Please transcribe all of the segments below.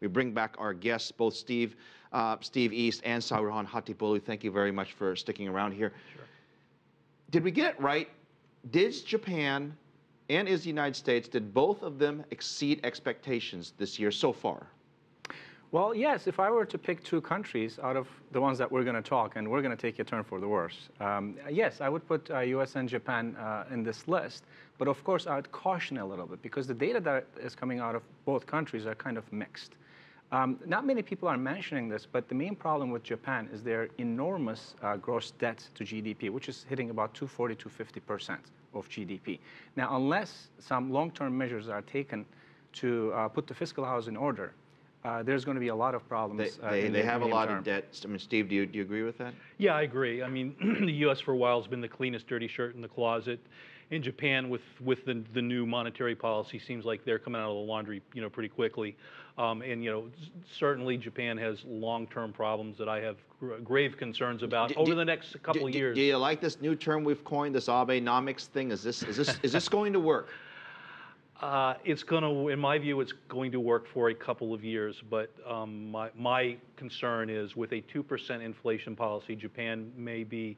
We bring back our guests, both Steve East and Saruhan Hatipoglu. Thank you very much for sticking around here. Sure. Did we get it right? Did Japan and is the United States, did both of them exceed expectations this year so far? Well, yes, if I were to pick two countries out of the ones that we're going to talk, and we're going to take a turn for the worse, yes, I would put US and Japan in this list. But of course, I would caution a little bit because the data that is coming out of both countries are kind of mixed. Not many people are mentioning this, but the main problem with Japan is their enormous gross debt to GDP, which is hitting about 240 to 50% of GDP. Now, unless some long-term measures are taken to put the fiscal house in order, there's going to be a lot of problems. They have a lot of debt. I mean, Steve, do you agree with that? Yeah, I agree. I mean, the U.S. for a while has been the cleanest dirty shirt in the closet. In Japan, with the new monetary policy, seems like they're coming out of the laundry, pretty quickly. And certainly Japan has long-term problems that I have grave concerns about over the next couple of years. Do you like this new term we've coined, this Abenomics thing? Is this going to work? It's going to, in my view, it's going to work for a couple of years. But my concern is with a 2% inflation policy, Japan may be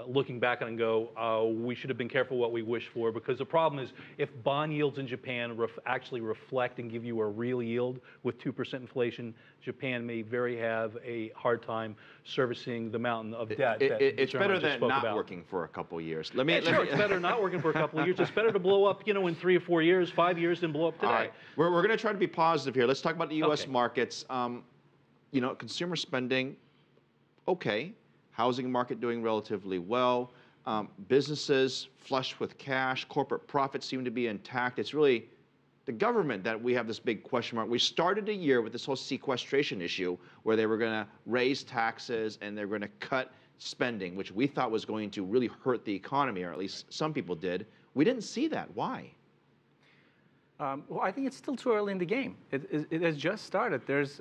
looking back and go, we should have been careful what we wish for, because the problem is if bond yields in Japan actually reflect and give you a real yield with 2% inflation, Japan may have a hard time servicing the mountain of debt. It's better than not working for a couple of years. Sure, it's better not working for a couple of years. It's better to blow up, in 3 or 4 years, 5 years, than blow up today. All right. We're going to try to be positive here. Let's talk about the U.S. markets. Consumer spending, okay. Housing market doing relatively well. Businesses flush with cash. Corporate profits seem to be intact. It's really the government that we have this big question mark. We started a year with this whole sequestration issue where they were going to raise taxes and they're going to cut spending, which we thought was going to really hurt the economy, or at least some people did. We didn't see that. Why? Well, I think it's still too early in the game. It has just started. There's,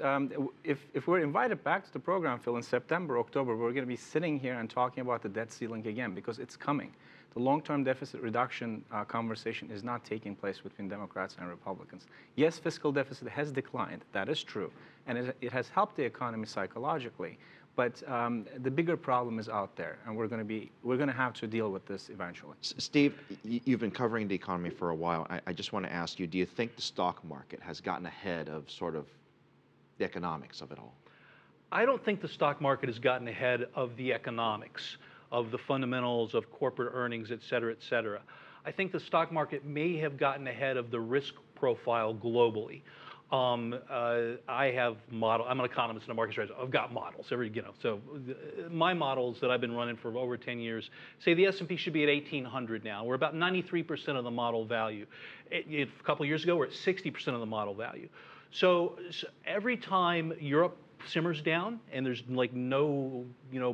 if we're invited back to the program, Phil, in September, October, we're going to be sitting here and talking about the debt ceiling again, because it's coming. The long-term deficit reduction conversation is not taking place between Democrats and Republicans. Yes, fiscal deficit has declined. That is true. And it has helped the economy psychologically. But the bigger problem is out there, and we're going to have to deal with this eventually. Steve, you've been covering the economy for a while. I just want to ask you, do you think the stock market has gotten ahead of sort of the economics of it all? I don't think the stock market has gotten ahead of the economics, of the fundamentals of corporate earnings, et cetera, et cetera. I think the stock market may have gotten ahead of the risk profile globally. I have model. I'm an economist and a market strategist. I've got models. So my models that I've been running for over 10 years say the S&P should be at 1,800 now. We're about 93% of the model value. A couple of years ago, we're at 60% of the model value. So every time Europe simmers down and there's like no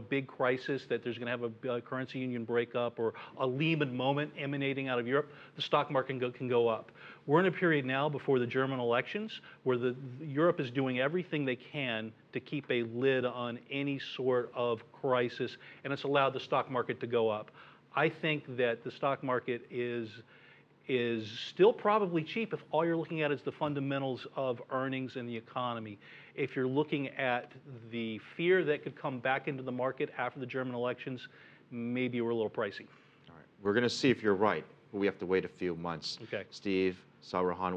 big crisis that there's going to have a currency union breakup or a Lehman moment emanating out of Europe, the stock market can go up. We're in a period now before the German elections where Europe is doing everything they can to keep a lid on any sort of crisis, and it's allowed the stock market to go up. I think that the stock market is still probably cheap if all you're looking at is the fundamentals of earnings and the economy. If you're looking at the fear that could come back into the market after the German elections, maybe we're a little pricey. All right. We're going to see if you're right, but we have to wait a few months. Okay. Steve, Saruhan.